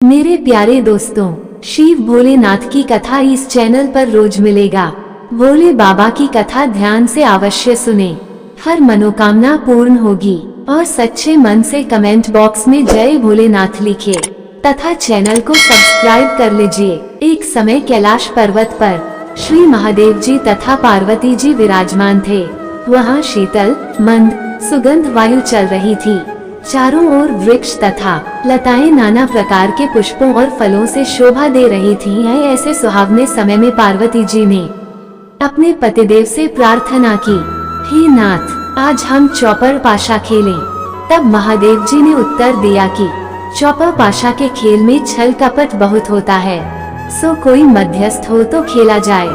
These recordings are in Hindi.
मेरे प्यारे दोस्तों, शिव भोलेनाथ की कथा इस चैनल पर रोज मिलेगा। भोले बाबा की कथा ध्यान से अवश्य सुने, हर मनोकामना पूर्ण होगी। और सच्चे मन से कमेंट बॉक्स में जय भोलेनाथ लिखे तथा चैनल को सब्सक्राइब कर लीजिए। एक समय कैलाश पर्वत पर श्री महादेव जी तथा पार्वती जी विराजमान थे। वहाँ शीतल मंद सुगंध वायु चल रही थी। चारों ओर वृक्ष तथा लताएं नाना प्रकार के पुष्पों और फलों से शोभा दे रही थीं। ऐसे सुहावने समय में पार्वती जी ने अपने पतिदेव से प्रार्थना की, हे नाथ, आज हम चौपर पाशा खेलें। तब महादेव जी ने उत्तर दिया कि चौपर पाशा के खेल में छल कपट बहुत होता है, सो कोई मध्यस्थ हो तो खेला जाए।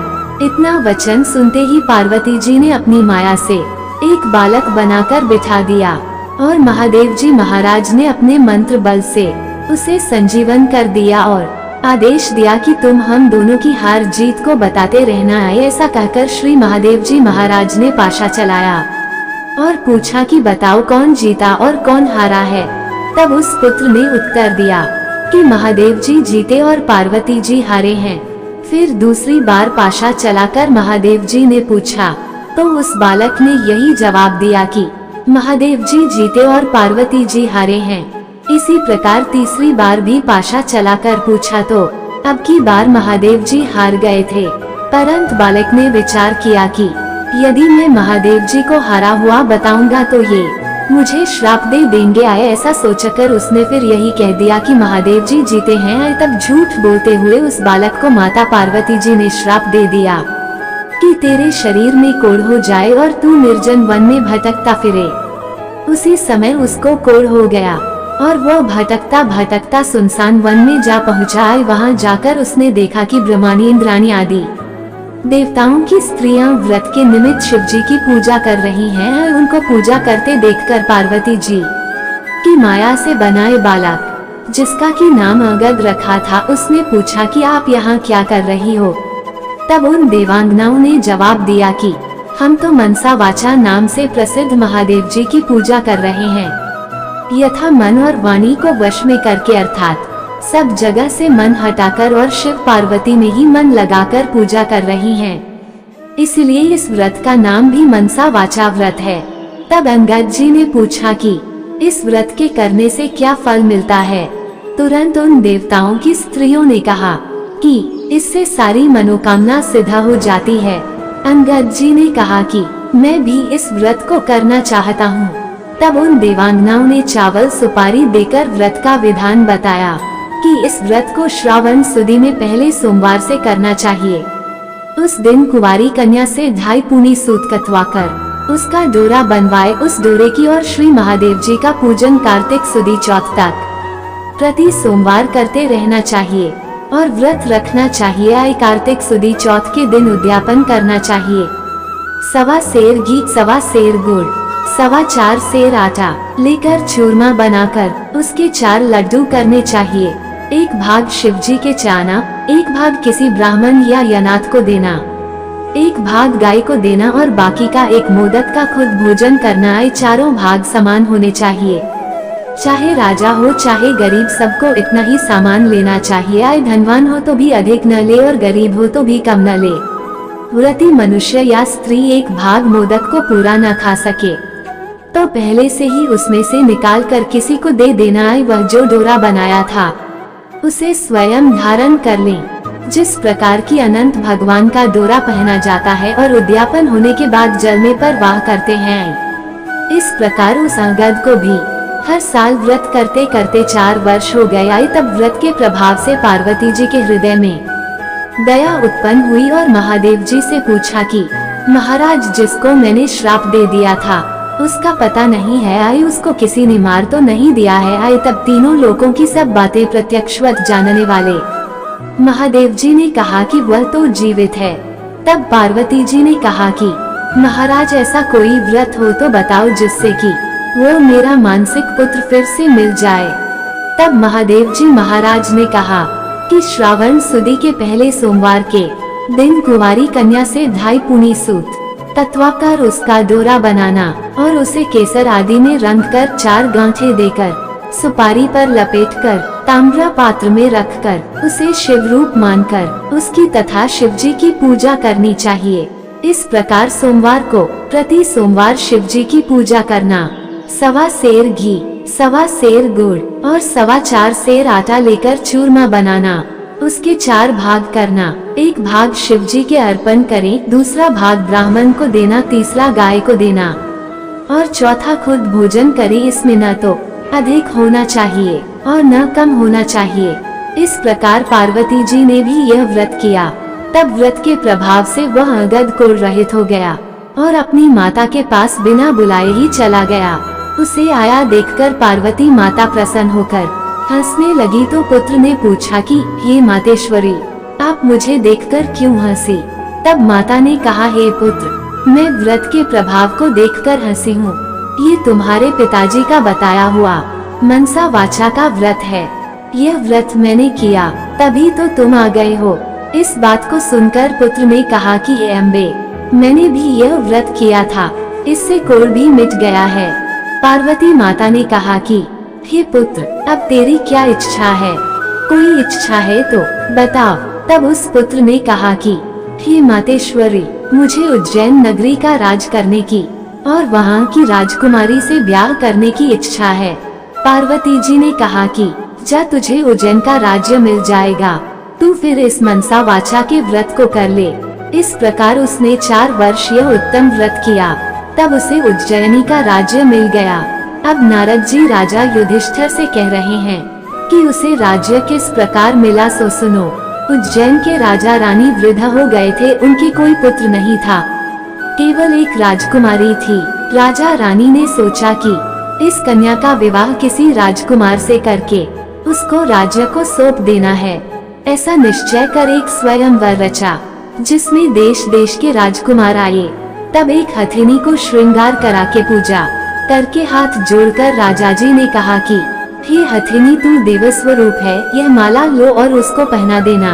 इतना वचन सुनते ही पार्वती जी ने अपनी माया से एक बालक बनाकर बिठा दिया और महादेव जी महाराज ने अपने मंत्र बल से उसे संजीवन कर दिया और आदेश दिया कि तुम हम दोनों की हार जीत को बताते रहना है। ऐसा कहकर श्री महादेव जी महाराज ने पाशा चलाया और पूछा कि बताओ कौन जीता और कौन हारा है। तब उस पुत्र ने उत्तर दिया कि महादेव जी जीते और पार्वती जी हारे हैं। फिर दूसरी बार पाशा चलाकर महादेव जी ने पूछा तो उस बालक ने यही जवाब दिया कि महादेव जी जीते और पार्वती जी हारे हैं। इसी प्रकार तीसरी बार भी पाशा चलाकर पूछा तो अब की बार महादेव जी हार गए थे। परंतु बालक ने विचार किया कि यदि मैं महादेव जी को हारा हुआ बताऊंगा तो ये मुझे श्राप दे देंगे। ऐसा सोचकर उसने फिर यही कह दिया कि महादेव जी जीते हैं। तब झूठ बोलते हुए उस बालक को माता पार्वती जी ने श्राप दे दिया कि तेरे शरीर में कोढ़ हो जाए और तू निर्जन वन में भटकता फिरे। उसी समय उसको कोढ़ हो गया और वह भटकता भटकता सुनसान वन में जा पहुँचा। वहाँ जाकर उसने देखा कि ब्रह्मानी इंद्राणी आदि देवताओं की स्त्रियां व्रत के निमित्त शिव जी की पूजा कर रही हैं। उनको पूजा करते देखकर पार्वती जी की माया से बनाए बालक, जिसका की नाम अगद रखा था, उसने पूछा कि आप यहाँ क्या कर रही हो। तब उन देवांगनाओं ने जवाब दिया कि हम तो मनसा वाचा नाम से प्रसिद्ध महादेव जी की पूजा कर रहे हैं। यथा मन और वाणी को वश में करके, अर्थात सब जगह से मन हटाकर और शिव पार्वती में ही मन लगाकर पूजा कर रही हैं। इसलिए इस व्रत का नाम भी मनसा वाचा व्रत है। तब अंगद जी ने पूछा कि इस व्रत के करने से क्या फल मिलता है। तुरंत उन देवताओं की स्त्रियों ने कहा कि इससे सारी मनोकामना सिद्ध हो जाती है। अंगद जी ने कहा कि मैं भी इस व्रत को करना चाहता हूँ। तब उन देवांगनाओं ने चावल सुपारी देकर व्रत का विधान बताया कि इस व्रत को श्रावण सुदी में पहले सोमवार से करना चाहिए। उस दिन कुंवारी कन्या से 2.5 पूनी सूत कतवाकर उसका डोरा बनवाए। उस डोरे की और श्री महादेव जी का पूजन कार्तिक सुदी चौथ तक प्रति सोमवार करते रहना चाहिए और व्रत रखना चाहिए। कार्तिक सुदी चौथ के दिन उद्यापन करना चाहिए। 1.25 सेर घी, 1.25 सेर गुड़, 4.25 सेर आटा लेकर चूरमा बनाकर उसके 4 लड्डू करने चाहिए। एक भाग शिव जी के चाना, एक भाग किसी ब्राह्मण या अनाथ को देना, एक भाग गाय को देना और बाकी का एक मोदक का खुद भोजन करना। चारों भाग समान होने चाहिए। चाहे राजा हो चाहे गरीब, सबको इतना ही सामान लेना चाहिए। धनवान हो तो भी अधिक न ले और गरीब हो तो भी कम न ले। व्रती मनुष्य या स्त्री एक भाग मोदक को पूरा न खा सके तो पहले से ही उसमें से निकाल कर किसी को दे देना। वह जो डोरा बनाया था उसे स्वयं धारण कर लें। जिस प्रकार की अनंत भगवान का डोरा पहना जाता है और उद्यापन होने के बाद जलने पर वाह करते हैं, इस प्रकार उस अंगद को भी हर साल व्रत करते करते 4 वर्ष हो गए। तब व्रत के प्रभाव से पार्वती जी के हृदय में दया उत्पन्न हुई और महादेव जी से पूछा कि महाराज, जिसको मैंने श्राप दे दिया था उसका पता नहीं है, उसको किसी ने मार तो नहीं दिया है। तब तीनों लोगों की सब बातें प्रत्यक्षवत जानने वाले महादेव जी ने कहा कि वह तो जीवित है। तब पार्वती जी ने कहा कि महाराज, ऐसा कोई व्रत हो तो बताओ जिससे कि वो मेरा मानसिक पुत्र फिर से मिल जाए। तब महादेव जी महाराज ने कहा कि श्रावण सुदी के पहले सोमवार के दिन कुंवारी कन्या से 2.5 पूनी सूत तत्वाकर उसका डोरा बनाना और उसे केसर आदि में रंग कर 4 गांठें देकर सुपारी पर लपेटकर ताम्र पात्र में रखकर उसे शिव रूप मानकर उसकी तथा शिव जी की पूजा करनी चाहिए। इस प्रकार सोमवार को प्रति सोमवार शिव जी की पूजा करना। 1.25 सेर घी, 1.25 सेर गुड़ और 4.25 सेर आटा लेकर चूरमा बनाना। उसके 4 भाग करना। एक भाग शिव जी के अर्पण करें, दूसरा भाग ब्राह्मण को देना, तीसरा गाय को देना और चौथा खुद भोजन करें। इसमें न तो अधिक होना चाहिए और न कम होना चाहिए। इस प्रकार पार्वती जी ने भी यह व्रत किया। तब व्रत के प्रभाव से वह अगद कुल रहित हो गया और अपनी माता के पास बिना बुलाए ही चला गया। उसे आया देखकर पार्वती माता प्रसन्न होकर हंसने लगी तो पुत्र ने पूछा कि हे मातेश्वरी, आप मुझे देखकर क्यों हंसी? तब माता ने कहा, हे पुत्र, मैं व्रत के प्रभाव को देखकर हंसी हूँ। ये तुम्हारे पिताजी का बताया हुआ मनसा वाचा का व्रत है। यह व्रत मैंने किया तभी तो तुम आ गए हो। इस बात को सुनकर पुत्र ने कहा कि हे अम्बे, मैंने भी यह व्रत किया था, इससे कोढ़ भी मिट गया है। पार्वती माता ने कहा कि हे पुत्र, अब तेरी क्या इच्छा है? कोई इच्छा है तो बताओ। तब उस पुत्र ने कहा कि हे मातेश्वरी, मुझे उज्जैन नगरी का राज करने की और वहाँ की राजकुमारी से ब्याह करने की इच्छा है। पार्वती जी ने कहा कि जा, तुझे उज्जैन का राज्य मिल जाएगा, तू फिर इस मनसा वाचा के व्रत को कर ले। इस प्रकार उसने 4 वर्ष यह उत्तम व्रत किया। तब उसे उज्जैनी का राज्य मिल गया। अब नारद जी राजा युधिष्ठिर से कह रहे हैं कि उसे राज्य किस प्रकार मिला सो सुनो। उज्जैन के राजा रानी वृद्ध हो गए थे, उनकी कोई पुत्र नहीं था, केवल एक राजकुमारी थी। राजा रानी ने सोचा कि इस कन्या का विवाह किसी राजकुमार से करके उसको राज्य को सौंप देना है। ऐसा निश्चय कर एक स्वयंवर रचा, जिसमें देश देश के राजकुमार आए। तब एक हथिनी को श्रृंगार करा के पूजा करके हाथ जोड़कर राजा जी ने कहा कि हे हथिनी, तू देव स्वरूप है, यह माला लो और उसको पहना देना,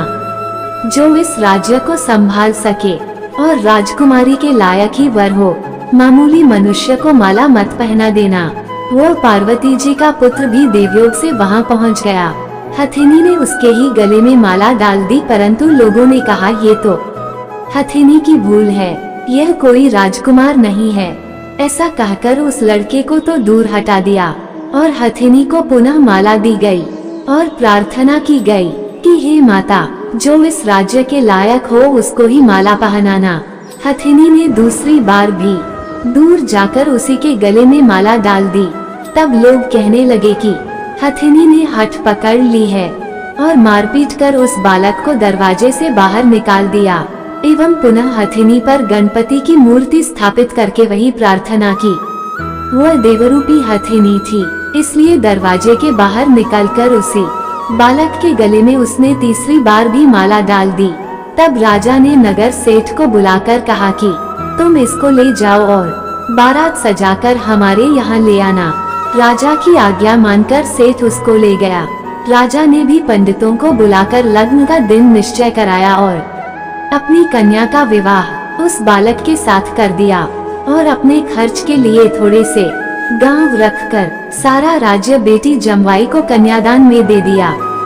जो इस राज्य को संभाल सके और राजकुमारी के लायक ही वर हो। मामूली मनुष्य को माला मत पहना देना। वह पार्वती जी का पुत्र भी देवयोग से वहां पहुंच गया। हथिनी ने उसके ही गले में माला डाल दी, परंतु लोगों ने कहा ये तो हथिनी की भूल है, यह कोई राजकुमार नहीं है। ऐसा कहकर उस लड़के को तो दूर हटा दिया और हथिनी को पुनः माला दी गई और प्रार्थना की गई कि हे माता, जो इस राज्य के लायक हो उसको ही माला पहनाना। हथिनी ने दूसरी बार भी दूर जाकर उसी के गले में माला डाल दी। तब लोग कहने लगे कि हथिनी ने हठ पकड़ ली है और मारपीट कर उस बालक को दरवाजे से बाहर निकाल दिया एवं पुनः हथिनी पर गणपति की मूर्ति स्थापित करके वही प्रार्थना की। वह देवरूपी हथिनी थी, इसलिए दरवाजे के बाहर निकलकर उसी बालक के गले में उसने तीसरी बार भी माला डाल दी। तब राजा ने नगर सेठ को बुलाकर कहा कि तुम इसको ले जाओ और बारात सजाकर हमारे यहाँ ले आना। राजा की आज्ञा मानकर सेठ उसको ले गया। राजा ने भी पंडितों को बुलाकर लग्न का दिन निश्चय कराया और अपनी कन्या का विवाह उस बालक के साथ कर दिया और अपने खर्च के लिए थोड़े से गांव रखकर सारा राज्य बेटी जमवाई को कन्यादान में दे दिया।